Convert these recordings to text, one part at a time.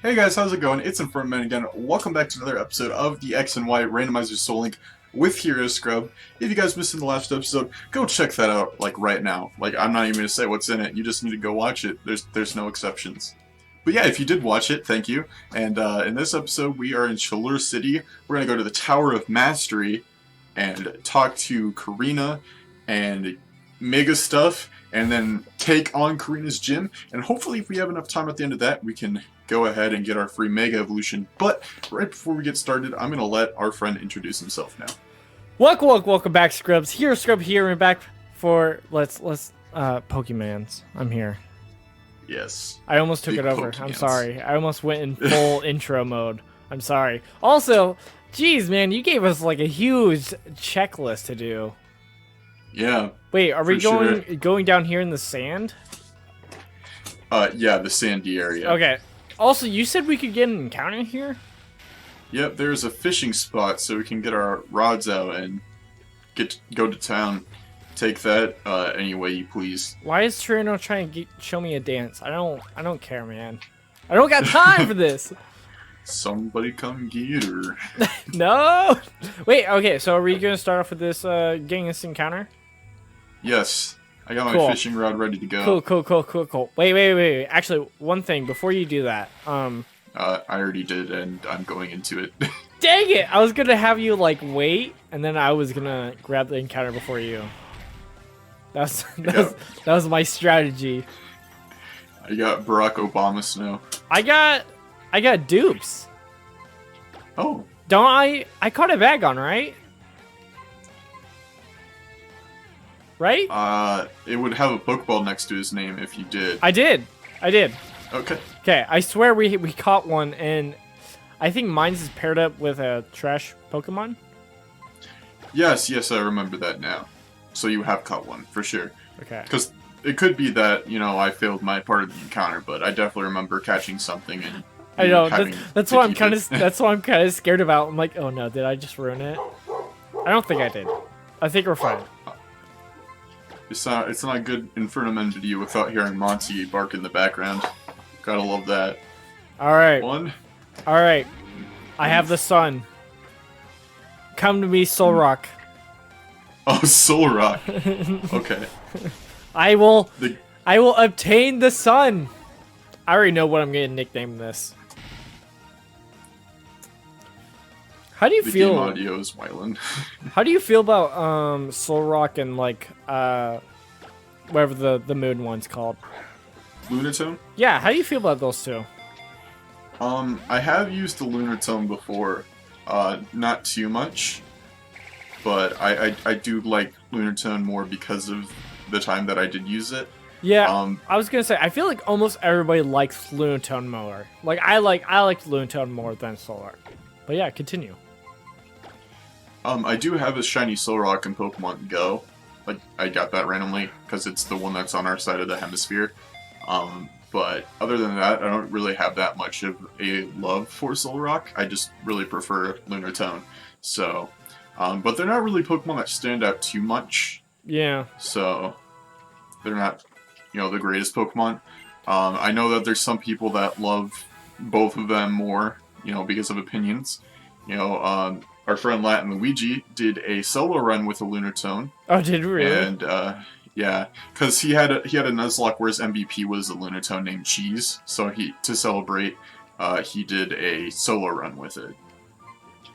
Hey guys, how's it going? It's Informant again. Welcome back to another episode of the X and Y Randomizer Soul Link with Hero Scrub. If you guys missed in the last episode, go check that out, like, right now. Like, I'm not even going to say what's in it. You just need to go watch it. There's no exceptions. But yeah, if you did watch it, thank you. And in this episode, we are in Shalour City. We're going to go to the Tower of Mastery and talk to Serena and Mega Stuff, and then take on Karina's gym. And hopefully, if we have enough time at the end of that, we can go ahead and get our free Mega Evolution. But right before we get started, I'm going to let our friend introduce himself now. Welcome back, Scrubs. Here, Scrub here, and back for Pokemons. I'm here. Yes. I almost took Big it over. Pokemons. I'm sorry. I almost went in full intro mode. I'm sorry. Also, geez, man, you gave us like a huge checklist to do. Yeah. Wait, are we sure. going down here in the sand? Yeah, the sandy area. Okay. Also, you said we could get an encounter here? Yep, there's a fishing spot so we can get our rods out and go to town. Take that any way you please. Why is Serena trying to show me a dance? I don't care, man. I don't got time for this. Somebody come get her. No. Wait. Okay. So are we gonna start off with this getting this encounter? Yes. I got my Cool. fishing rod ready to go. Cool. Wait. Actually, one thing before you do that. I already did, and I'm going into it. Dang it! I was gonna have you like wait, and then I was gonna grab the encounter before you. That was my strategy. I got Barack Obama snow. I got dupes. Oh. Don't I? I caught a Vagon, right? Right? It would have a Pokeball next to his name if you did. I did. Okay. Okay, I swear we caught one, and I think mine's is paired up with a trash Pokemon. Yes, I remember that now. So you have caught one, for sure. Okay. Because it could be that, I failed my part of the encounter, but I definitely remember catching something and I know. having That's to what I'm keep kind it. of. That's what I'm kind of scared about. I'm like, oh no, did I just ruin it? I don't think I did. I think we're fine. It's not a good Infernomen video without hearing Monty bark in the background. Gotta love that. All right. One. All right. I have the sun. Come to me, Solrock. Oh, Soul Rock. Okay. I will The obtain the sun. I already know what I'm gonna nickname this. How do you game feel? audio is Wyland. How do you feel about Solrock and like whatever the moon one's called? Lunatone? Yeah, how do you feel about those two? I have used the Lunatone before. Not too much. But I do like Lunatone more because of the time that I did use it. Yeah, I was gonna say I feel like almost everybody likes Lunatone more. Like I like Lunatone more than Solrock. But yeah, continue. I do have a shiny Solrock in Pokemon Go. Like, I got that randomly, because it's the one that's on our side of the hemisphere. But other than that, I don't really have that much of a love for Solrock. I just really prefer Lunatone. So, but they're not really Pokemon that stand out too much. Yeah. So, they're not, the greatest Pokemon. I know that there's some people that love both of them more, because of opinions. Our friend Latin Luigi did a solo run with a Lunatone. Oh, did we really? And yeah, because he had a Nuzlocke where his MVP was a Lunatone named Cheese. So to celebrate, he did a solo run with it.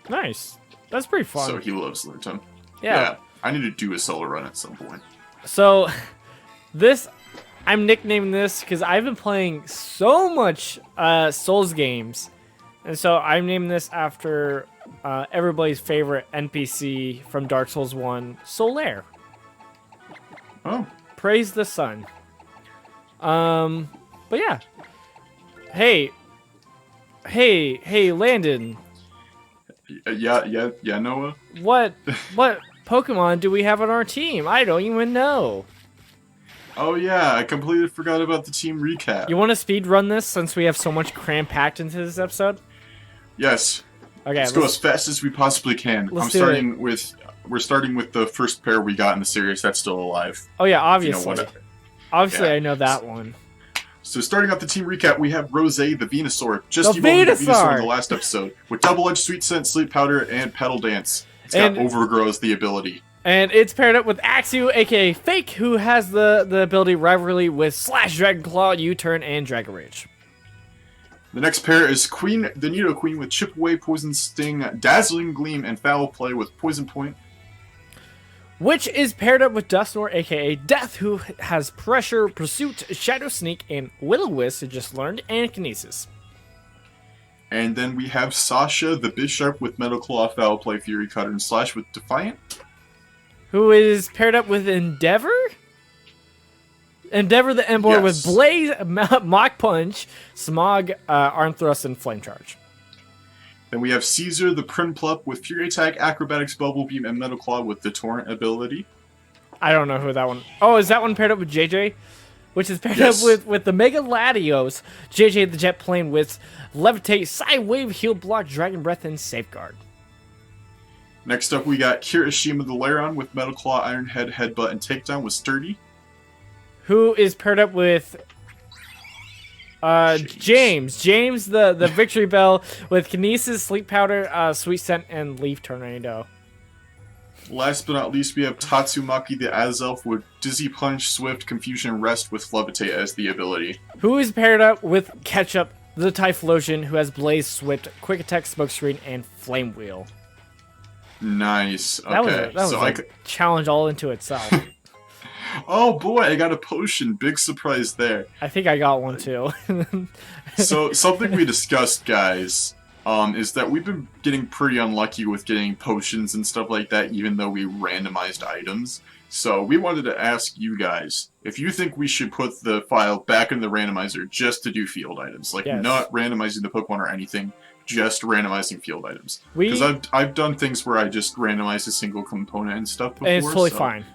Nice. That's pretty fun. So he loves Lunatone. Yeah. I need to do a solo run at some point. So I'm nicknaming this because I've been playing so much Souls games, and so I'm naming this after everybody's favorite NPC from Dark Souls 1, Solaire. Oh. Praise the sun. But yeah. Hey, Landon. Yeah, Noah? What Pokemon do we have on our team? I don't even know. Oh yeah, I completely forgot about the team recap. You want to speed run this since we have so much cram packed into this episode? Yes. Okay, Let's go as fast as we possibly can. We're starting with the first pair we got in the series that's still alive. Oh yeah, You know obviously. what? Obviously, Yeah. I know that one. So starting off the team recap, we have Rose, the Venusaur, just The evolved the Venusaur in Venusaur! the last episode, with double-edged Sweet Scent, Sleep Powder, and Petal Dance. It's got And- Overgrowth, the ability. And it's paired up with Axew, aka Fake, who has the ability rivalry with Slash, Dragon Claw, U-Turn, and Dragon Rage. The next pair is Queen, the Nido Queen, with Chip Away, Poison Sting, Dazzling Gleam, and Foul Play with Poison Point. Which is paired up with Dusknoir, aka Death, who has Pressure, Pursuit, Shadow Sneak, and Will-O-Wisp, who just learned, and Kinesis. And then we have Sasha, the Bisharp, with Metal Claw, Foul Play, Fury Cutter, and Slash with Defiant. Who is paired up with Endeavor? Endeavor the Emperor with Yes. Blaze, Mach Punch, Smog, Arm Thrust, and Flame Charge. Then we have Caesar, the Prinplup, with Fury Attack, Acrobatics, Bubble Beam, and Metal Claw with the Torrent ability. I don't know who that one... Oh, is that one paired up with JJ? Which is paired Yes. up with the Mega Latios, JJ the Jet Plane with Levitate, Side Wave, Heal Block, Dragon Breath, and Safeguard. Next up, we got Kirishima, the Lairon, with Metal Claw, Iron Head, Headbutt, and Takedown with Sturdy. Who is paired up with... James the Victory Bell with Kinesis, Sleep Powder, Sweet Scent, and Leaf Tornado. Last but not least, we have Tatsumaki, the Azelf, with Dizzy Punch, Swift, Confusion, and Rest with Levitate as the ability. Who is paired up with Ketchup, the Typhlosion, who has Blaze, Swift, Quick Attack, Smokescreen, and Flame Wheel. Nice. Okay. That was so a challenge all into itself. Oh boy, I got a potion. Big surprise there. I think I got one too. So something we discussed, guys, is that we've been getting pretty unlucky with getting potions and stuff like that, even though we randomized items. So we wanted to ask you guys if you think we should put the file back in the randomizer just to do field items, like Yes. not randomizing the Pokemon or anything, just randomizing field items. We- Because I've done things where I just randomize a single component and stuff before. And it's totally so, fine.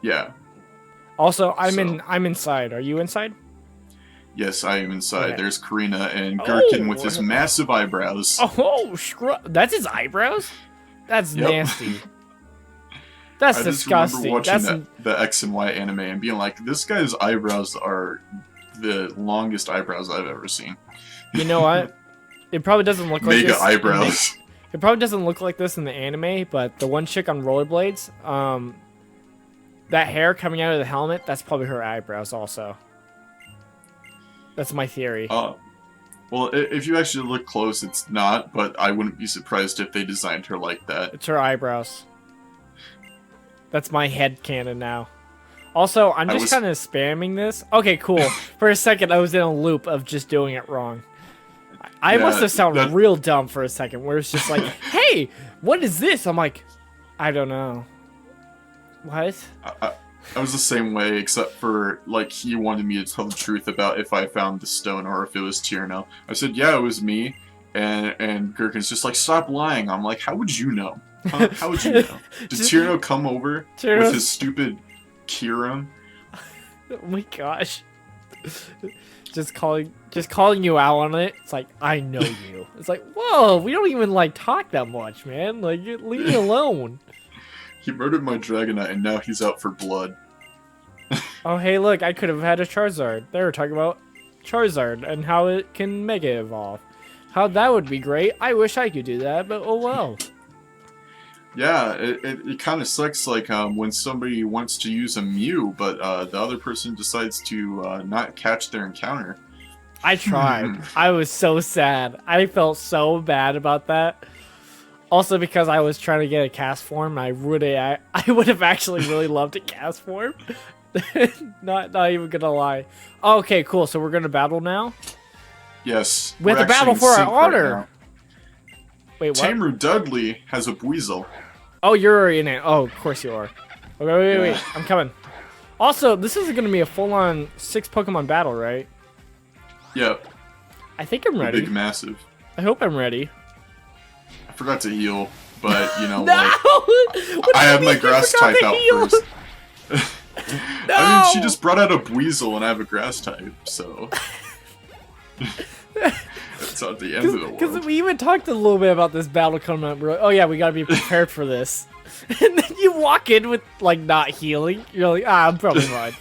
Yeah. Also, So- I'm inside. Are you inside? Yes, I am inside. Okay. There's Karina and Gurkinn with his Oh. massive eyebrows. Oh, that's his eyebrows? That's Yep. nasty. That's I just disgusting. remember watching That's the X and Y anime and being like, this guy's eyebrows are the longest eyebrows I've ever seen. You know what? It probably doesn't look like Mega this. eyebrows. It probably doesn't look like this in the anime, but the one chick on rollerblades, that hair coming out of the helmet, that's probably her eyebrows also. That's my theory. Well, if you actually look close, it's not, but I wouldn't be surprised if they designed her like that. It's her eyebrows. That's my head canon now. Also, I'm just kind of spamming this. Okay, cool. For a second, I was in a loop of just doing it wrong. I Yeah, must have sounded that- real dumb for a second, where it's just like, hey, what is this? I'm like, I don't know. What? I was the same way, except for, like, he wanted me to tell the truth about if I found the stone or if it was Tierno. I said, yeah, it was me. And Gurkinn's just like, stop lying. I'm like, how would you know? Huh? How would you know? Did Tierno come over with his stupid Kirim? Oh my gosh. Just calling you out on it. It's like, I know you. It's like, whoa, we don't even like talk that much, man. Like, leave me alone. He murdered my Dragonite and now he's out for blood. Oh, hey, look, I could have had a Charizard. They were talking about Charizard and how it can Mega Evolve. How that would be great. I wish I could do that, but oh well. Yeah, it kind of sucks, like, when somebody wants to use a Mew, but the other person decides to not catch their encounter. I tried. I was so sad. I felt so bad about that. Also because I was trying to get a cast form, I would have actually really loved a cast form. not even gonna lie. Okay, cool. So we're gonna battle now. Yes. We have we're to battle actually in for our sync right honor. now. Wait, what? Tameru Dudley has a Buizel. Oh, you're in it. Oh, of course you are. Okay, wait. Yeah. I'm coming. Also, this is gonna be a full-on 6 Pokemon battle, right? Yep. I think I'm ready. Big massive. I hope I'm ready. I forgot to heal, but you know No! what? What do I you have mean my you grass forgot type to out heal? first. No! I mean, she just brought out a Buizel and I have a grass type, so it's not the end of the Because world. we even talked a little bit about this battle coming up. We're like, oh yeah, we gotta be prepared for this. And then you walk in with like not healing. You're like, I'm probably fine.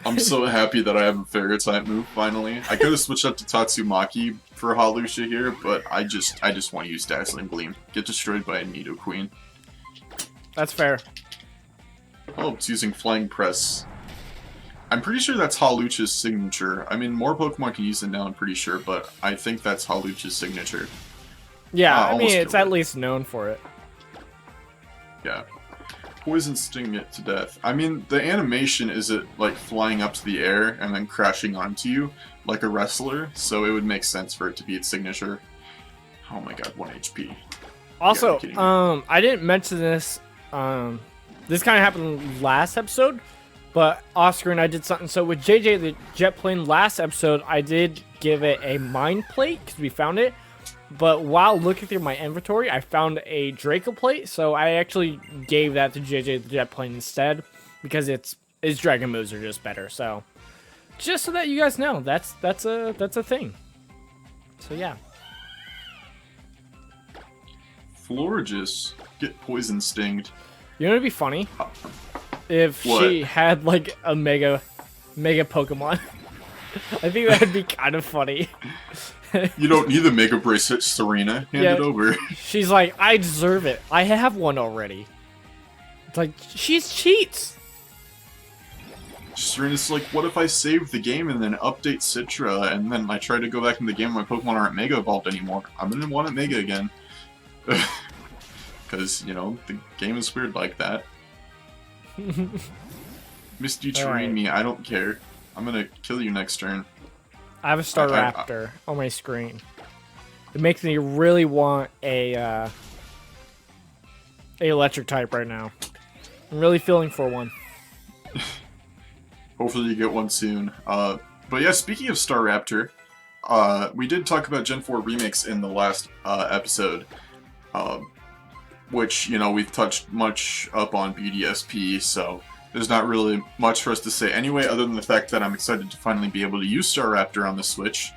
I'm so happy that I have a fairy type move finally. I could have switched up to Tatsumaki for Hawlucha here, but I just want to use Dazzling Gleam. Get destroyed by a Nidoqueen. That's fair. Oh, it's using Flying Press. I'm pretty sure that's Hawlucha's signature. I mean, more Pokemon can use it now, I'm pretty sure, but I think that's Hawlucha's signature. Yeah, I mean, it's at least known for it. Yeah. Poison Sting it to death. I mean, the animation is it, like, flying up to the air and then crashing onto you, like a wrestler, so it would make sense for it to be its signature. Oh my god, 1 HP. Also, I didn't mention this, this kind of happened last episode, but Oscar and I did something. So with JJ the Jet Plane last episode, I did give it a Mind Plate because we found it. But while looking through my inventory, I found a Draco Plate, so I actually gave that to JJ the Jet Plane instead because its Dragon moves are just better. So just so that you guys know, that's a thing. So yeah. Florges get Poison Stinged. You know what'd be funny? If she had like a mega Pokemon. I think that'd be kind of funny. You don't need the Mega Bracelet, Serena. Hand it over. She's like, I deserve it. I have one already. It's like, she cheats. Serena's like, what if I save the game and then update Citra, and then I try to go back in the game and my Pokemon aren't Mega Evolved anymore? I'm gonna want it Mega again. Because, you know, the game is weird like that. Misty Terrain me, I don't care. I'm gonna kill you next turn. I have a Staraptor on my screen. It makes me really want a electric type right now. I'm really feeling for one. Hopefully you get one soon. But yeah, speaking of Staraptor, we did talk about Gen 4 remakes in the last episode. Which, you know, we've touched much up on BDSP, so there's not really much for us to say anyway, other than the fact that I'm excited to finally be able to use Staraptor on the Switch.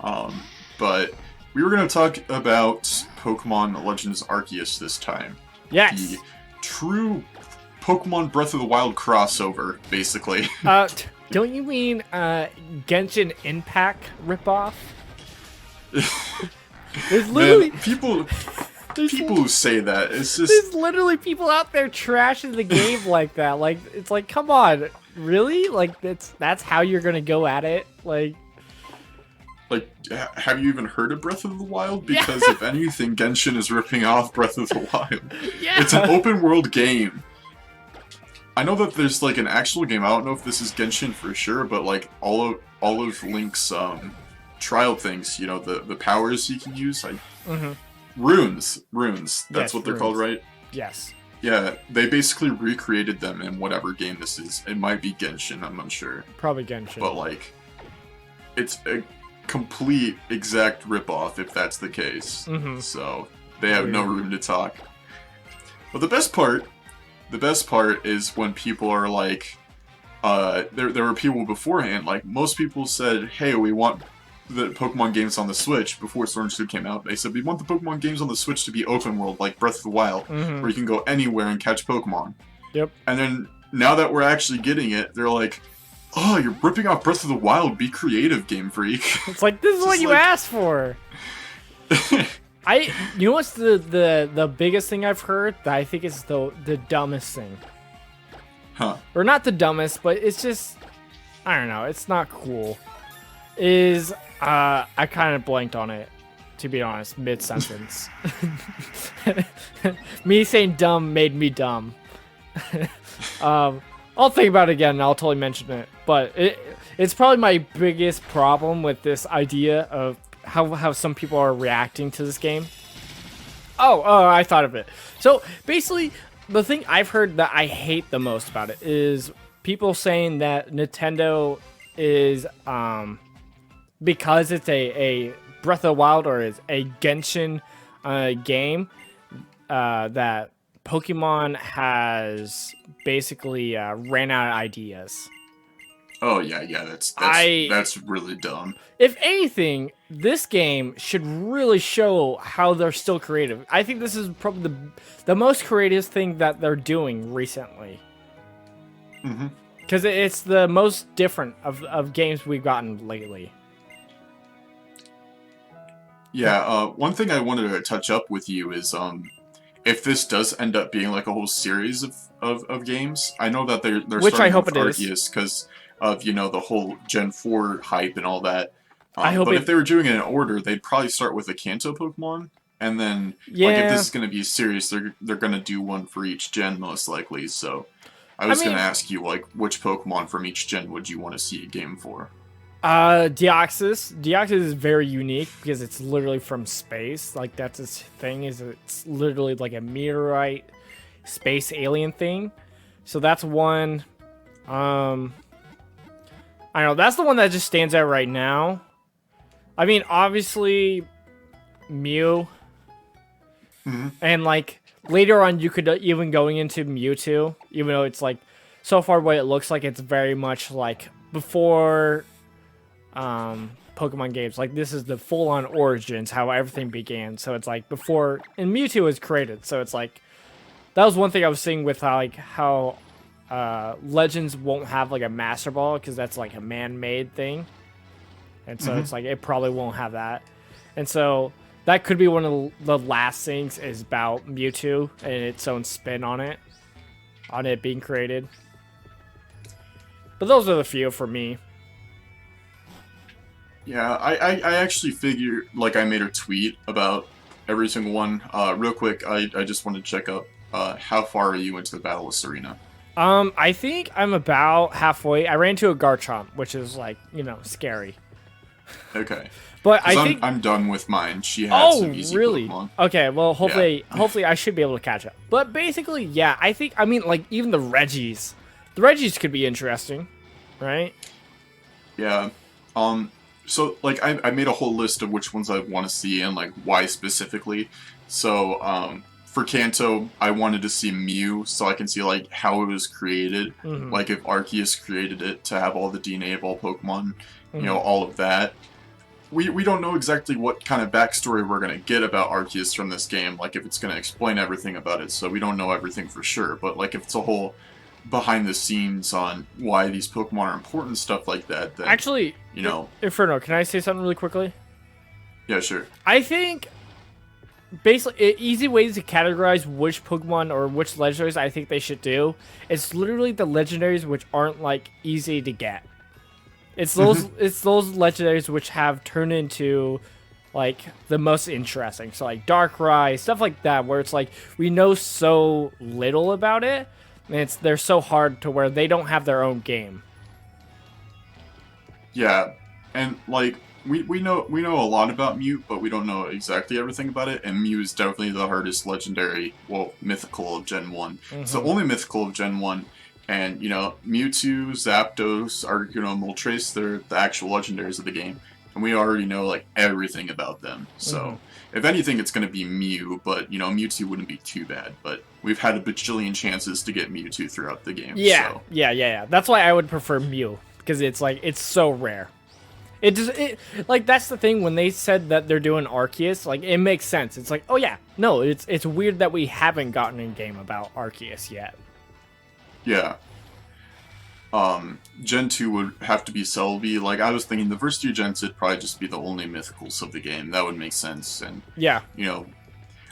But we were going to talk about Pokemon Legends Arceus this time. Yes! The true Pokemon Breath of the Wild crossover, basically. Don't you mean Genshin Impact ripoff? There's literally... Man, people who say that, it's just... There's literally people out there trashing the game like that. Like, it's like, come on, really? Like, that's how you're gonna go at it? Like, have you even heard of Breath of the Wild? Because if anything, Genshin is ripping off Breath of the Wild. Yeah. It's an open world game. I know that there's like an actual game. I don't know if this is Genshin for sure, but like all of Link's trial things, you know, the powers he can use, like runes. That's what they're called, right? Yes. Yeah, they basically recreated them in whatever game this is. It might be Genshin, I'm unsure. Probably Genshin. But like, it's a complete exact ripoff if that's the case. So they have no room to talk. But the best part is when people are like, there were people beforehand, like most people said, hey, we want the Pokemon games on the Switch before Sword and Shield came out. They said, we want the Pokemon games on the Switch to be open world, like Breath of the Wild, where you can go anywhere and catch Pokemon. Yep. And then, now that we're actually getting it, they're like, oh, you're ripping off Breath of the Wild, be creative, Game Freak. It's like, this is what you asked for! You know what's the biggest thing I've heard that I think is the dumbest thing? Huh. Or not the dumbest, but it's just, I don't know, it's not cool. Is, I kind of blanked on it, to be honest, mid-sentence. Me saying dumb made me dumb. I'll think about it again and I'll totally mention it. But it's probably my biggest problem with this idea of how some people are reacting to this game. Oh, I thought of it. So basically, the thing I've heard that I hate the most about it is people saying that Nintendo is, because it's a Breath of the Wild or is a Genshin game, that Pokemon has basically ran out of ideas. Oh yeah, that's really dumb. If anything, this game should really show how they're still creative. I think this is probably the most creative thing that they're doing recently. Because Because it's the most different of games we've gotten lately. Yeah, one thing I wanted to touch up with you is if this does end up being like a whole series of games. I know that they're Which I starting hope with it is. Arceus because of, you know, the whole Gen 4 hype and all that. I hope but it- if they were doing it in order, they'd probably start with a Kanto Pokemon, and then like if Yeah. this is going to be serious, they're going to do one for each gen most likely. So I was going to ask you, like, which Pokemon from each gen would you want to see a game for? Deoxys. Deoxys is very unique because it's literally from space. Like, that's its thing, is it's literally like a meteorite space alien thing. So that's one. I don't know. That's the one that just stands out right now. I mean, obviously, Mew. Mm-hmm. And, like, later on, you could even going into Mewtwo, even though it's, like, so far what it looks like, it's very much, like, before Pokemon games. Like, this is the full-on origins, how everything began. So it's, like, before... And Mewtwo was created, so it's, like... That was one thing I was seeing with how Legends won't have, like, a Master Ball, because that's, like, a man-made thing. And so it's, like, it probably won't have that. And so... That could be one of the last things is about Mewtwo and its own spin on it being created. But those are the few for me. Yeah, I actually figured, like, I made a tweet about every single one. Real quick, I just wanted to check up, how far are you into the Battle of Serena? I think I'm about halfway. I ran into a Garchomp, which is, like, you know, scary. Okay. But I think I'm done with mine. She had some easy really? Pokemon. Okay, well, hopefully I should be able to catch up. But basically, yeah, I mean, like, even the Reggies could be interesting, right? Yeah. So, like, I made a whole list of which ones I want to see and, like, why specifically. So, for Kanto, I wanted to see Mew so I can see, like, how it was created. Like, if Arceus created it to have all the DNA of all Pokemon, you know, all of that. We don't know exactly what kind of backstory we're going to get about Arceus from this game, like if it's going to explain everything about it, so we don't know everything for sure, but like if it's a whole behind the scenes on why these Pokemon are important, stuff like that, then, actually, you know... Inferno, can I say something really quickly? Yeah, sure. I think, basically, easy ways to categorize which Pokemon or which legendaries I think they should do, it's literally the legendaries which aren't, like, easy to get. It's those legendaries which have turned into, like, the most interesting. So, like, Darkrai, stuff like that, where it's like we know so little about it, and they're so hard to where they don't have their own game. Yeah, and like we know a lot about Mew, but we don't know exactly everything about it. And Mew is definitely the hardest legendary, well, mythical of Gen 1. It's the only mythical of Gen 1. And, you know, Mewtwo, Zapdos, Articuno, Moltres, they're the actual legendaries of the game. And we already know, like, everything about them. So, if anything, it's going to be Mew, but, you know, Mewtwo wouldn't be too bad. But we've had a bajillion chances to get Mewtwo throughout the game. Yeah, so. yeah. That's why I would prefer Mew, because it's, like, it's so rare. Like, that's the thing, when they said that they're doing Arceus, like, it makes sense. It's like, oh, yeah, no, it's weird that we haven't gotten a game about Arceus yet. Yeah. Gen 2 would have to be Celebi. Like, I was thinking the first two gens would probably just be the only mythicals of the game. That would make sense. And, yeah, you know,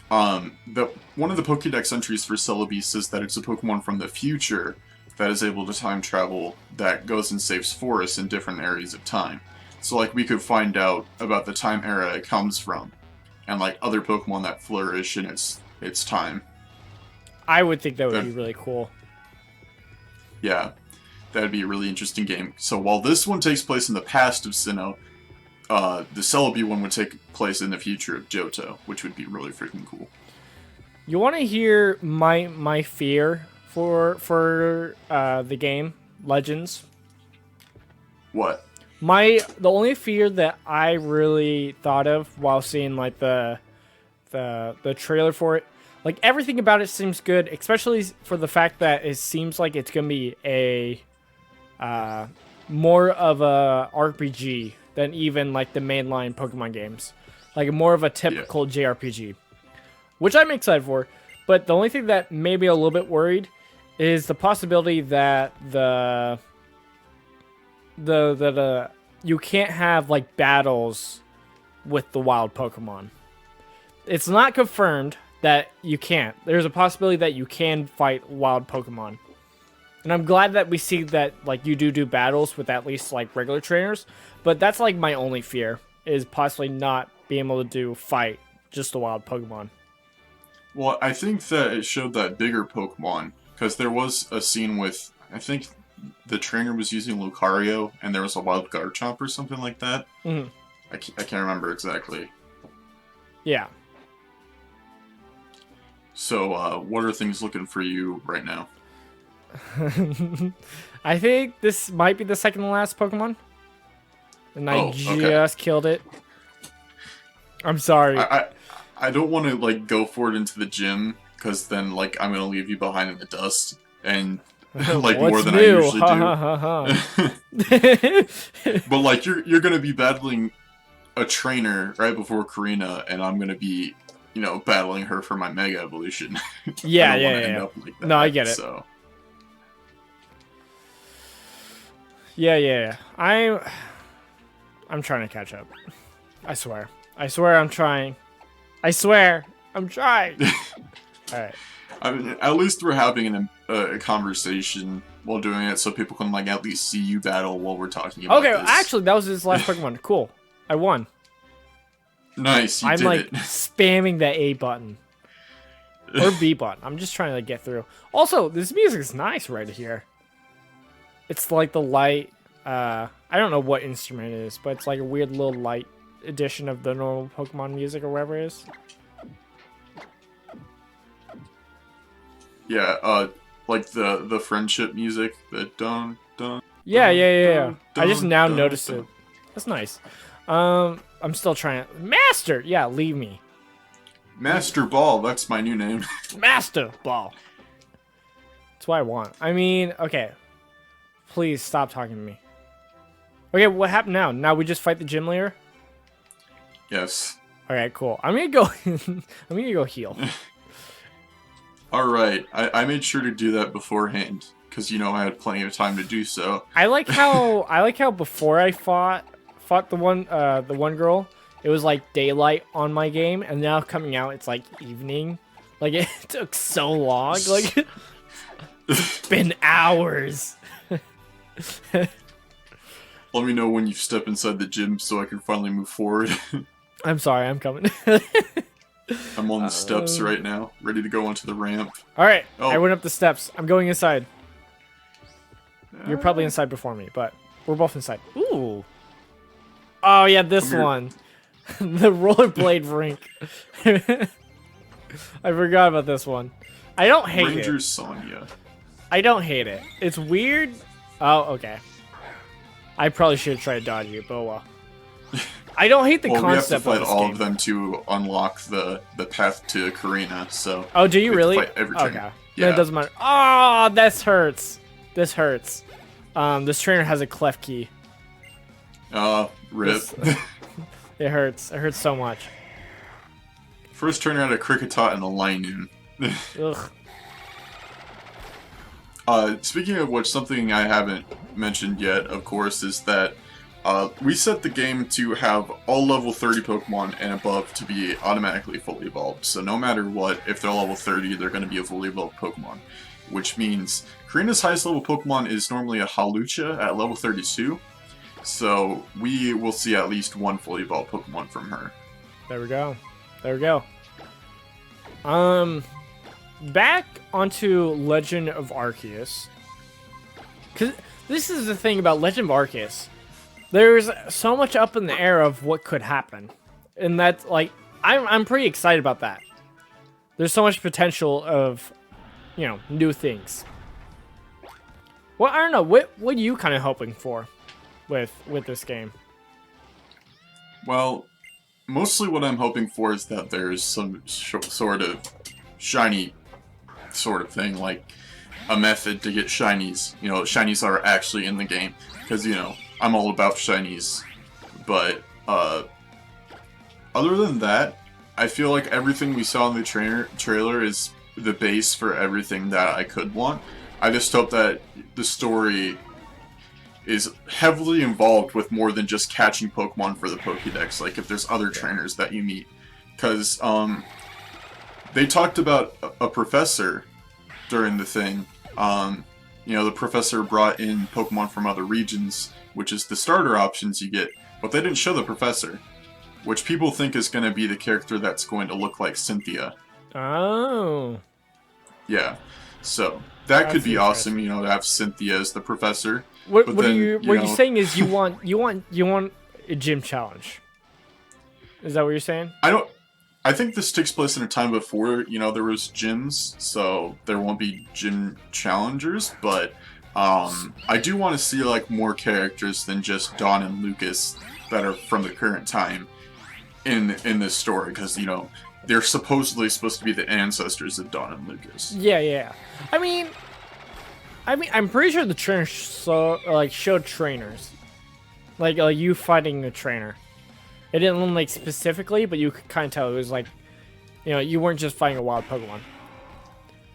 one of the Pokédex entries for Celebi says that it's a Pokemon from the future that is able to time travel that goes and saves forests in different areas of time. So, like, we could find out about the time era it comes from, and, like, other Pokemon that flourish in its time. I would think that would be really cool. Yeah, that'd be a really interesting game. So while this one takes place in the past of Sinnoh, the Celebi one would take place in the future of Johto, which would be really freaking cool. You want to hear my fear for the game Legends? What? The only fear that I really thought of while seeing, like, the trailer for it, like, everything about it seems good, especially for the fact that it seems like it's gonna be a more of a RPG than even, like, the mainline Pokemon games, like more of a typical JRPG, which I'm excited for. But the only thing that made me a little bit worried is the possibility that the though that you can't have like battles with the wild Pokemon. It's not confirmed that you can't. There's a possibility that you can fight wild Pokemon. And I'm glad that we see that like you do battles with at least like regular trainers, but that's like my only fear is possibly not being able to fight just the wild Pokemon. Well, I think that it showed that bigger Pokemon, because there was a scene with, I think the trainer was using Lucario, and there was a wild Garchomp or something like that. Mm-hmm. I can't remember exactly. Yeah. So, what are things looking for you right now? I think this might be the second to last Pokemon. And I just killed it. I'm sorry. I don't want to, like, go for it into the gym, because then, like, I'm going to leave you behind in the dust, and, like, more than new? I usually do. But, like, you're going to be battling a trainer right before Karina, and I'm going to be, you know, battling her for my Mega Evolution. Yeah, end up like that, no, I get it. So. Yeah. I'm trying to catch up. I swear I'm trying. Alright. I mean, at least we're having a conversation while doing it, so people can, like, at least see you battle while we're talking about Okay, this. actually, that was his last Pokemon. Cool. I won. Nice, I'm did like it. spamming the A button. Or B button. I'm just trying to get through. Also, this music is nice right here. It's like the light, I don't know what instrument it is, but it's like a weird little light edition of the normal Pokemon music or whatever it is. Yeah, like the friendship music, the dun dun. Yeah. Dun, I just now dun, noticed dun. it. That's nice. I'm still trying to... Master! Yeah, leave me. Master Ball, that's my new name. Master Ball. That's what I want. I mean, okay. Please stop talking to me. Okay, what happened now? Now we just fight the gym leader? Yes. Alright, cool. I'm gonna go... I'm gonna go heal. Alright, I made sure to do that beforehand, because, you know, I had plenty of time to do so. I like how before I fought the one girl, it was like daylight on my game, and now coming out it's like evening. Like it took so long. Like it's been hours. Let me know when you step inside the gym so I can finally move forward. I'm sorry, I'm coming. I'm on the steps right now, ready to go onto the ramp. Alright, Oh. I went up the steps. I'm going inside. You're probably inside before me, but we're both inside. Ooh. Oh yeah, this one. The Rollerblade Ring. I forgot about this one. I don't hate Ranger it. Sonya. I don't hate it. It's weird. Oh, okay. I probably should have tried to dodge you, but oh well. I don't hate the Well, we have to concept fight of this all game. of them to unlock the path to Karina, so... Oh, do you we have to really? fight every trainer. Okay. Yeah. No, it doesn't matter. Oh, this hurts. This hurts. This trainer has a clef key. Rip. It hurts. It hurts so much. First trainer had a Kricketot and a Linoon. Ugh. Speaking of which, something I haven't mentioned yet, of course, is that we set the game to have all level 30 Pokemon and above to be automatically fully evolved. So no matter what, if they're level 30, they're going to be a fully evolved Pokemon. Which means Karina's highest level Pokemon is normally a Hawlucha at level 32. So we will see at least one fully evolved Pokemon from her. There we go. There we go. Back onto Legend of Arceus. Because this is the thing about Legend of Arceus. There's so much up in the air of what could happen. And that's, like, I'm pretty excited about that. There's so much potential of, you know, new things. Well, I don't know. What are you kind of hoping for with this game? Well, mostly what I'm hoping for is that there's some sort of shiny sort of thing, like a method to get shinies. You know, shinies are actually in the game, because, you know, I'm all about shinies. But, other than that, I feel like everything we saw in the trailer is the base for everything that I could want. I just hope that the story is heavily involved with more than just catching Pokemon for the Pokédex. Like if there's other trainers that you meet, because they talked about a professor during the thing. You know, the professor brought in Pokemon from other regions, which is the starter options you get, but they didn't show the professor, which people think is going to be the character that's going to look like Cynthia. Oh. Yeah, so that could be awesome, you know, to have Cynthia as the professor. What you're saying is you want a gym challenge. Is that what you're saying? I think this takes place in a time before, you know, there was gyms, so there won't be gym challengers, but I do want to see, like, more characters than just Dawn and Lucas that are from the current time in this story, because, you know, they're supposedly supposed to be the ancestors of Dawn and Lucas. Yeah. I mean, I'm pretty sure the trainer showed trainers, like you fighting a trainer. It didn't look like specifically, but you could kind of tell it was like, you know, you weren't just fighting a wild Pokemon.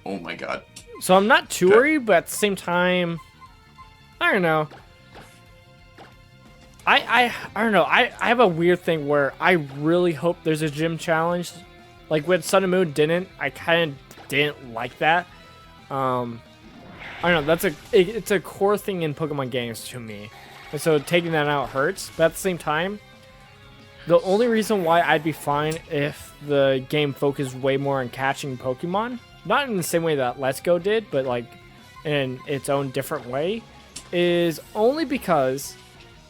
Oh my god. So I'm not too worried, but at the same time, I don't know. I don't know. I have a weird thing where I really hope there's a gym challenge. Like when Sun and Moon didn't, I kind of didn't like that. I don't know. It's a core thing in Pokemon games to me, and so taking that out hurts. But at the same time, the only reason why I'd be fine if the game focused way more on catching Pokemon, not in the same way that Let's Go did, but like in its own different way, is only because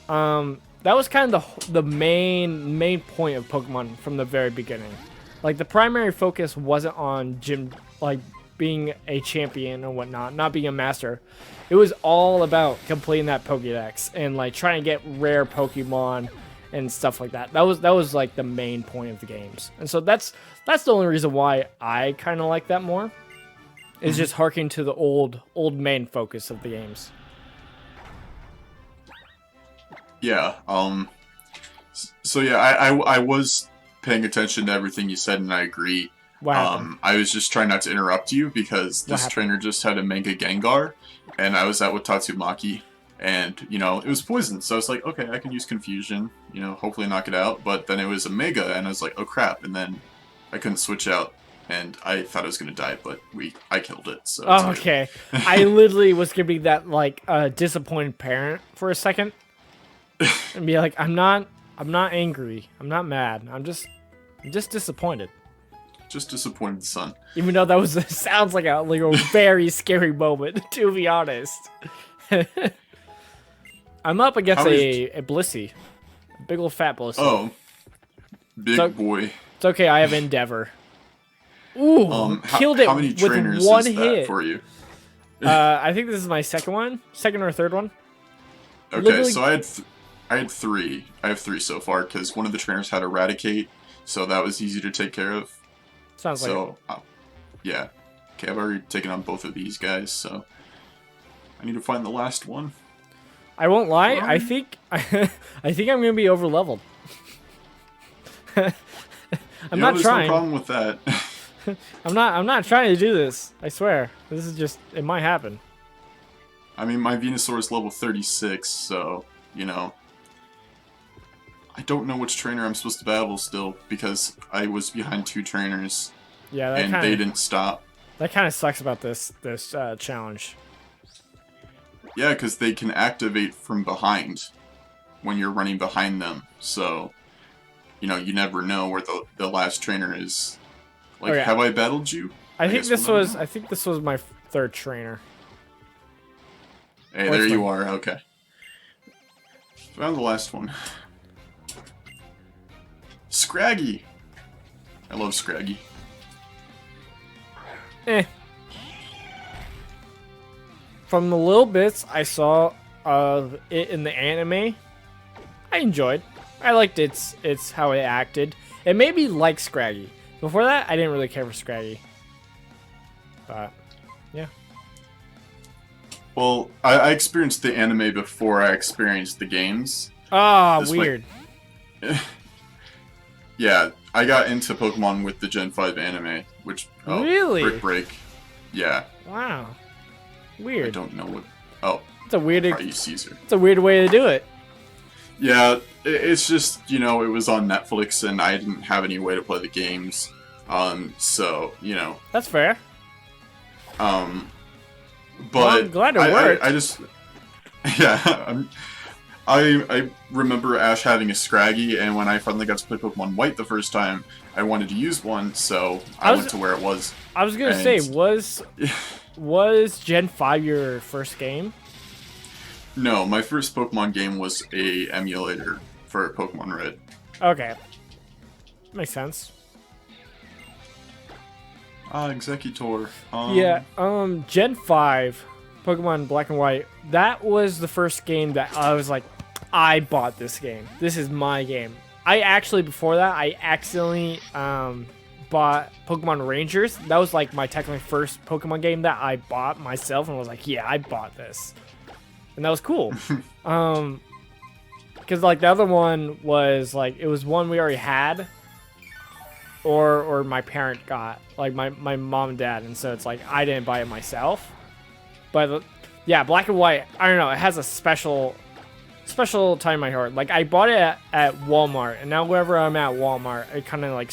that was kind of the main point of Pokemon from the very beginning. Like the primary focus wasn't on gym, like being a champion or whatnot, not being a master. It was all about completing that Pokédex and like trying to get rare Pokemon and stuff like that. That was like the main point of the games. And so that's the only reason why I kind of like that more. Is just harking to the old main focus of the games. Yeah, so yeah, I was paying attention to everything you said and I agree. Wow. I was just trying not to interrupt you because this trainer just had a Mega Gengar and I was out with Tatsumaki. And, you know, it was poison, so I was like, okay, I can use Confusion, you know, hopefully knock it out, but then it was a Mega, and I was like, oh crap, and then I couldn't switch out, and I thought I was going to die, but I killed it, so... Oh, okay. I literally was going to be that, like, disappointed parent for a second, and be like, I'm not angry, I'm not mad, I'm just disappointed. Just disappointed, son. Even though that sounds like a very scary moment, to be honest. I'm up against a Blissey. A big old fat Blissey. Oh. Big boy. It's okay, I have Endeavor. Ooh, killed it how many with one is hit. That for you? I think this is my second or third one. Okay, Literally... so I had three. I have three so far, because one of the trainers had Eradicate, so that was easy to take care of. Sounds like it. Yeah. Okay, I've already taken on both of these guys, so... I need to find the last one. I won't lie. I think I'm gonna be over leveled. I'm not trying. No problem with that. I'm not trying to do this. I swear. This is just. It might happen. I mean, my Venusaur is level 36, so you know. I don't know which trainer I'm supposed to battle still because I was behind two trainers. Yeah, they didn't stop. That kind of sucks about this challenge. Yeah, because they can activate from behind when you're running behind them. So, you know, you never know where the last trainer is. Like, have I battled you? I think this was my third trainer. Hey, there you are. Okay. Found the last one. Scraggy. I love Scraggy. From the little bits I saw of it in the anime, I enjoyed. I liked its how it acted. It made me like Scraggy. Before that, I didn't really care for Scraggy. But, yeah. Well, I experienced the anime before I experienced the games. Ah, weird. Yeah, I got into Pokemon with the Gen 5 anime, which... Oh, really? Brick Break. Yeah. Wow. Weird. I don't know what... Oh, It's a weird. Probably use Caesar. It's a weird way to do it. Yeah, it's just, it was on Netflix and I didn't have any way to play the games. So, That's fair. But Well, I'm glad it worked. I just, yeah, I remember Ash having a Scraggy, and when I finally got to play Pokemon White the first time, I wanted to use one, so I went to where it was. I was gonna say, was Gen 5 your first game? No, my first Pokemon game was a emulator for Pokemon Red. Okay. Makes sense. Executor. Yeah, Gen 5, Pokemon Black and White, that was the first game that I was like, I bought this game. This is my game. I actually, before that, I accidentally bought Pokemon Rangers. That was like my technically first Pokemon game that I bought myself and was like, yeah, I bought this. And that was cool. Because like the other one was like, it was one we already had. Or my parent got, like my mom and dad, and so it's like I didn't buy it myself. But yeah, Black and White, I don't know, it has a special time in my heart. Like I bought it at Walmart, and now wherever I'm at Walmart, it kind of like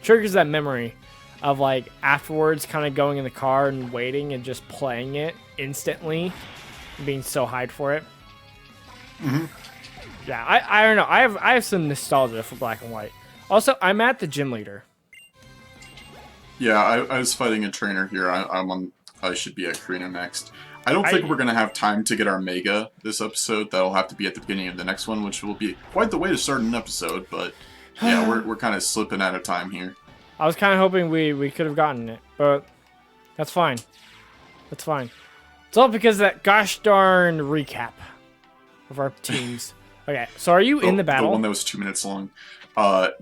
triggers that memory of like afterwards kind of going in the car and waiting and just playing it instantly, and being so hyped for it. Mm-hmm. Yeah, I don't know, I have some nostalgia for Black and White. Also, I'm at the gym leader. Yeah, I was fighting a trainer here. I should be at Karina next. I don't think we're going to have time to get our Mega this episode. That'll have to be at the beginning of the next one, which will be quite the way to start an episode. But yeah, we're kind of slipping out of time here. I was kind of hoping we could have gotten it, but that's fine. That's fine. It's all because of that gosh darn recap of our teams. Okay, so are you in the battle? The one that was 2 minutes long.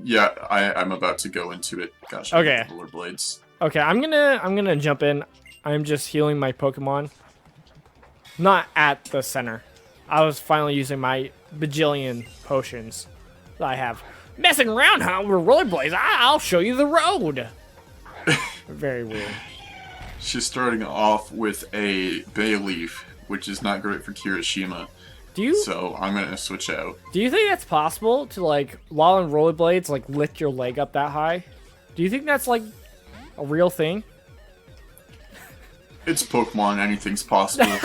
Yeah, I'm about to go into it. Gosh, okay. Rollerblades. Okay, I'm gonna jump in. I'm just healing my Pokemon. Not at the center. I was finally using my bajillion potions that I have. Messing around, huh? With rollerblades. I'll show you the road. Very weird. She's starting off with a Bayleaf, which is not great for Kirishima. So I'm gonna switch out. Do you think that's possible to, like, while in rollerblades, like, lift your leg up that high? Do you think that's, like, a real thing? It's Pokemon. Anything's possible.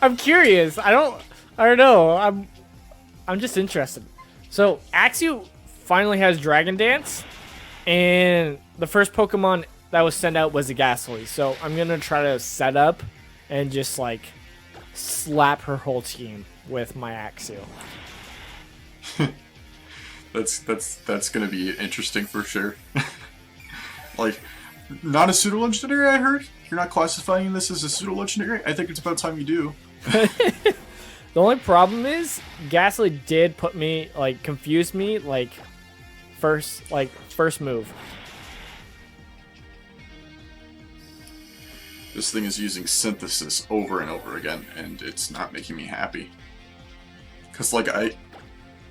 I'm curious. I don't know. I'm just interested. So Arceus finally has Dragon Dance, and the first Pokemon that was sent out was a Ghastly. So I'm gonna try to set up and just like slap her whole team with my Arceus. that's gonna be interesting for sure. Like, not a pseudo legendary. I heard you're not classifying this as a pseudo legendary. I think it's about time you do. The only problem is Ghastly did put me, like, confuse me, like, first move. This thing is using synthesis over and over again, and it's not making me happy. Cause like I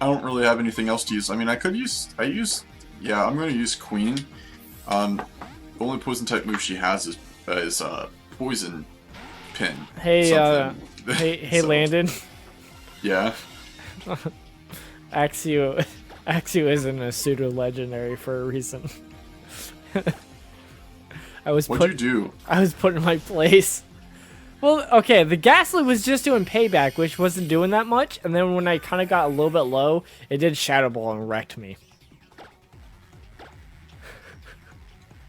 don't really have anything else to use. I mean, I'm gonna use Queen. The only poison type move she has is poison pin. Hey, hey, Landon. Yeah. Arceus isn't a pseudo legendary for a reason. What'd you do? I was put in my place. Well, okay, the Ghastly was just doing payback, which wasn't doing that much, and then when I kind of got a little bit low, it did Shadow Ball and wrecked me.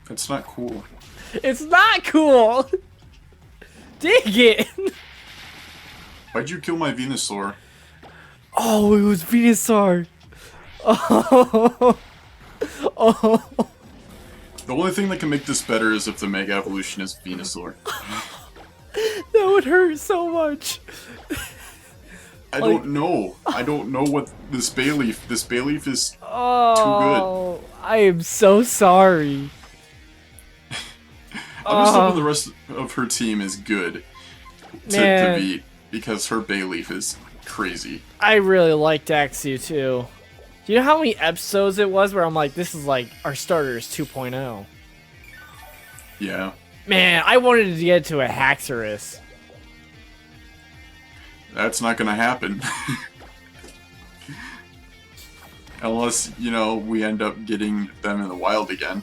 That's not cool. It's not cool! Dig it! Why'd you kill my Venusaur? Oh, it was Venusaur! Oh! Oh! The only thing that can make this better is if the Mega Evolution is Venusaur. That would hurt so much. I don't know what this Bayleaf. This Bayleaf is too good. Oh, I am so sorry. I'm just hoping the rest of her team is good to beat, because her Bayleaf is crazy. I really liked Arceus too. Do you know how many episodes it was where I'm like, this is like our starters 2.0? Yeah. Man, I wanted to get to a Haxorus. That's not gonna happen. Unless, you know, we end up getting them in the wild again.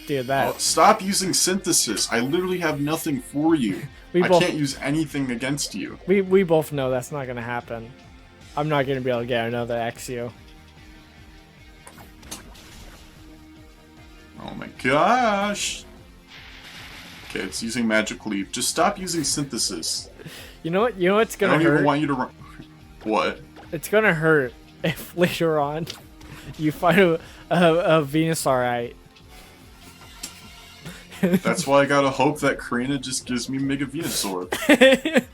Dude, Oh, stop using synthesis. I literally have nothing for you. I can't use anything against you. We both know that's not gonna happen. I'm not gonna be able to get another Axio. Oh my gosh. Okay, it's using Magic Leap. Just stop using synthesis. You know what? You know what's gonna hurt? I don't even want you to run. What? It's gonna hurt if later on you find a Venusaurite. That's why I gotta hope that Serena just gives me Mega Venusaur.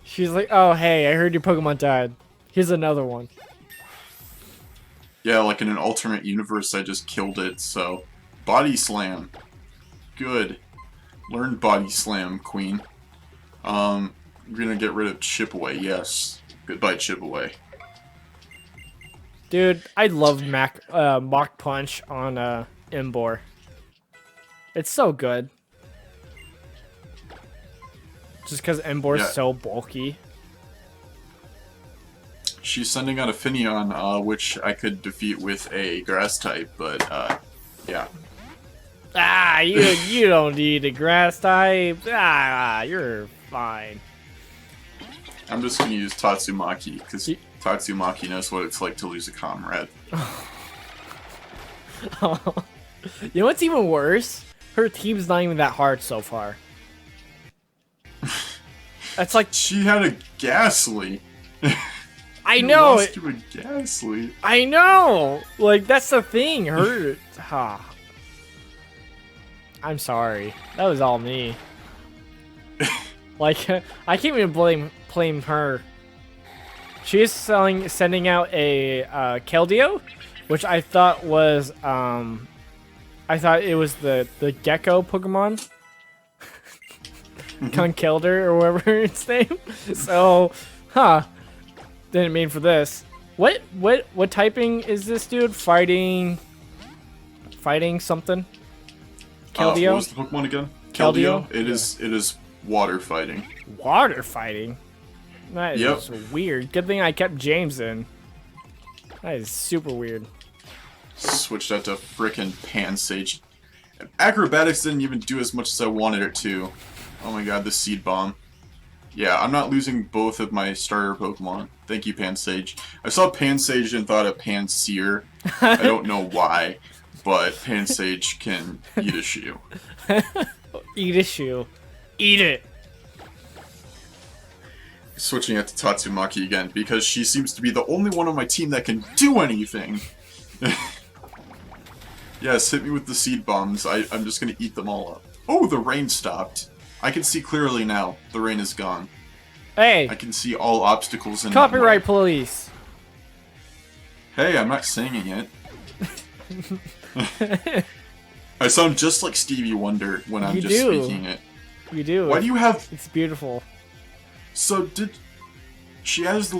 She's like, oh hey, I heard your Pokemon died. Here's another one. Yeah, like in an alternate universe, I just killed it, so... Body Slam. Good. Learn Body Slam, Queen. We're gonna get rid of Chip Away, yes. Goodbye, Chip Away. Dude, I love Mach Punch on Embor. It's so good. Just because Embor's so bulky. She's sending out a Finneon, which I could defeat with a Grass type, but, yeah. Ah, you don't need a Grass type. Ah, you're fine. I'm just gonna use Tatsumaki, because Tatsumaki knows what it's like to lose a comrade. You know what's even worse? Her team's not even that hard so far. That's like... She had a Ghastly. I know! Lost to a Ghastly. I know! Like, that's the thing. Her... I'm sorry. That was all me. Like, I can't even blame her. She's sending out a Keldeo, which I thought was I thought it was the gecko Pokemon. Conkeldurr or whatever its name. So, didn't mean for this. What typing is this dude? Fighting something? Keldeo? What was the Pokemon again? Keldeo? It is water fighting. Water fighting? That is weird. Good thing I kept James in. That is super weird. Switched out to frickin' Pansage. Acrobatics didn't even do as much as I wanted it to. Oh my god, the Seed Bomb. Yeah, I'm not losing both of my starter Pokemon. Thank you, Pansage. I saw Pansage and thought of Panseer. I don't know why, but Pansage can eat a shoe. Eat a shoe. Eat it! Switching it to Tatsumaki again, because she seems to be the only one on my team that can do anything! Yes, hit me with the Seed Bombs. I'm just gonna eat them all up. Oh, the rain stopped. I can see clearly now. The rain is gone. Hey! I can see all obstacles in Copyright police! Hey, I'm not singing it. I sound just like Stevie Wonder when I'm speaking it. You do. Why do you have... It's beautiful. So, she has the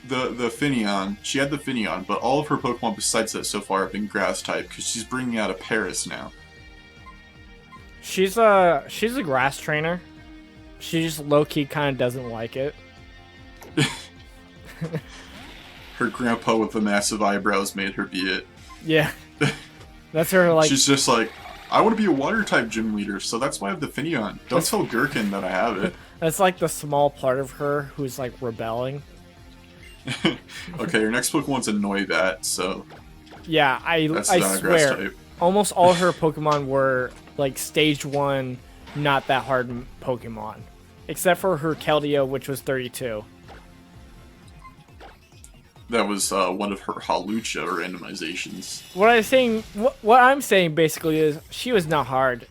Finneon. She had the Finneon, but all of her Pokemon besides that so far have been Grass type, because she's bringing out a Paris now. She's a grass trainer. She just low-key kind of doesn't like it. Her grandpa with the massive eyebrows made her be it. Yeah. That's her, like... She's just like, I want to be a water-type gym leader, so that's why I have the Finneon. Don't tell Gurkinn that I have it. That's like the small part of her who's, like, rebelling. Okay, your next Pokemon's a Noibat, so... Yeah, I swear, type. Almost all her Pokemon were, like, Stage 1, not that hard Pokemon. Except for her Keldeo, which was 32. That was one of her Hawlucha randomizations. What I'm saying basically is she was not hard,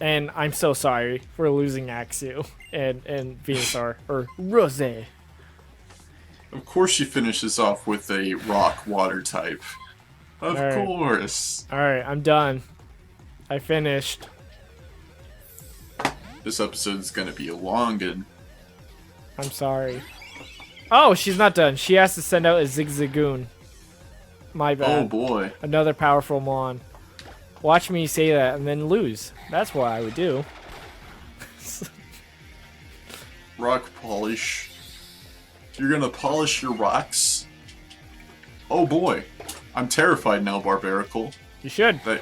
and I'm so sorry for losing Axew and Venusaur or Rose. Of course, she finishes off with a rock water type. Of course. All right, I'm done. I finished. This episode's gonna be a long one. I'm sorry. Oh, she's not done. She has to send out a Zigzagoon. My bad. Oh boy. Another powerful Mon. Watch me say that and then lose. That's what I would do. Rock Polish. You're gonna polish your rocks? Oh boy. I'm terrified now, Barbarical. You should. That,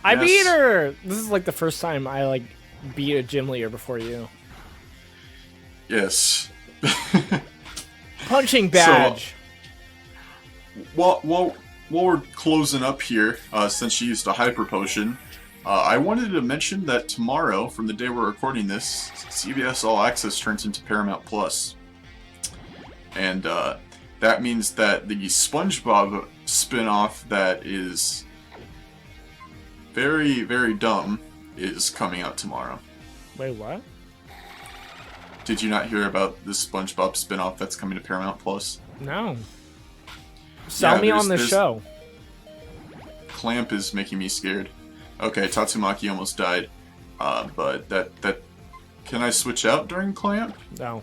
I yes. beat her! This is like the first time I like beat a gym leader before you. Yes. Punching badge. So, while we're closing up here, since she used a hyper potion, I wanted to mention that tomorrow, from the day we're recording this, CBS All Access turns into Paramount Plus. And that means that the SpongeBob spin-off that is very, very dumb is coming out tomorrow. Wait, what? Did you not hear about the SpongeBob spin-off that's coming to Paramount Plus? No. Sell me on the show. Clamp is making me scared. Okay, Tatsumaki almost died. But that... Can I switch out during Clamp? No.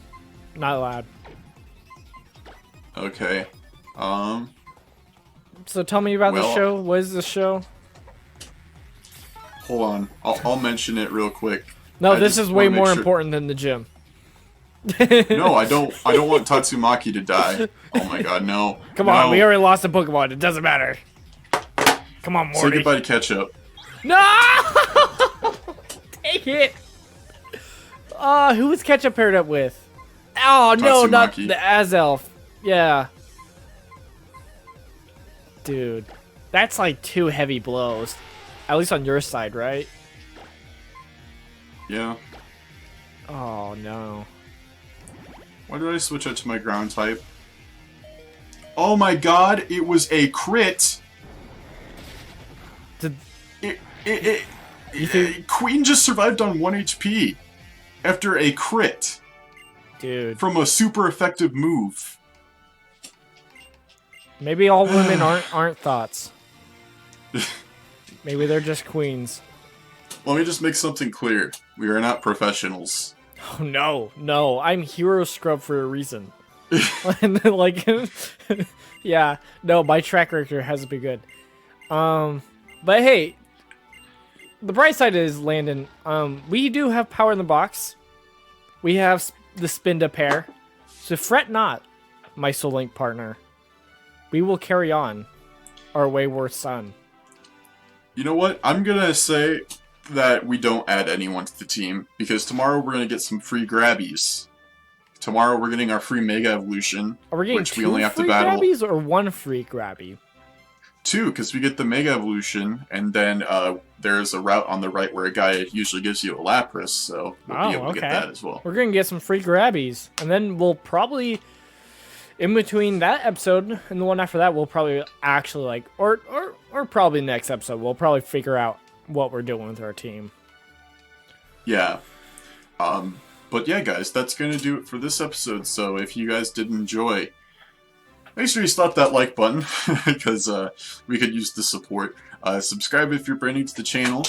Not allowed. Okay. So tell me about the well, show. What is the show? Hold on. I'll mention it real quick. No, this is way more important than the gym. No, I don't want Tatsumaki to die. Oh my god, no. Come on, we already lost a Pokemon. It doesn't matter. Come on, Morty. Say goodbye to Ketchup. No! Take it! Who was Ketchup paired up with? Oh, no, not Tatsumaki. the Azelf. Yeah. Dude. That's like 2 heavy blows. At least on your side, right? Yeah. Oh, no. Why did I switch out to my ground type? Oh my god, it was a crit! Queen just survived on 1 HP after a crit. Dude. From a super effective move. Maybe all women aren't thoughts. Maybe they're just queens. Let me just make something clear. We are not professionals. Oh, no. I'm hero scrub for a reason. And then, like, yeah. No, my track record hasn't been good. But hey, the bright side is, Landon, we do have power in the box. We have the spin to pair. So fret not, my Soul Link partner. We will carry on our wayward son. You know what? I'm gonna say that we don't add anyone to the team, because tomorrow we're gonna get some free grabbies. Tomorrow we're getting our free Mega Evolution, Are we getting which 2 we only have to free battle. grabbies or 1 free grabby? 2, because we get the Mega Evolution, and then there's a route on the right where a guy usually gives you a Lapras, so we'll be able to get that as well. We're gonna get some free grabbies, and then we'll probably, in between that episode and the one after that, we'll probably actually like, or probably next episode, we'll probably figure out what we're doing with our team. Yeah. But yeah, guys, that's gonna do it for this episode. So if you guys did enjoy, make sure you slap that like button, because we could use the support. Subscribe if you're brand new to the channel.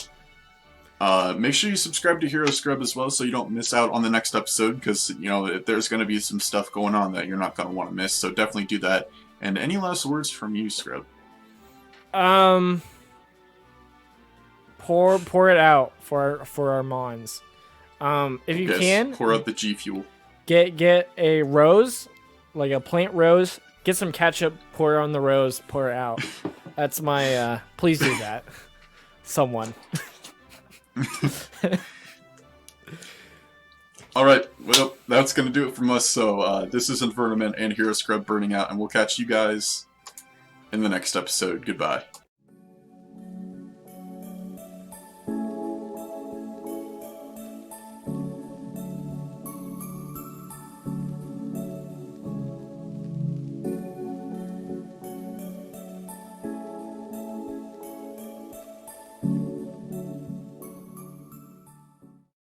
Make sure you subscribe to Hero Scrub as well, so you don't miss out on the next episode, because, you know, there's going to be some stuff going on that you're not going to want to miss, so definitely do that. And any last words from you, Scrub? Pour it out for our Mons. If you can, pour out the G Fuel. Get a rose, like a plant rose. Get some ketchup, pour it on the rose, pour it out. That's my, please do that. Someone. Alright, well, that's going to do it from us. So, this is Invertiment and Hero Scrub burning out, and we'll catch you guys in the next episode. Goodbye.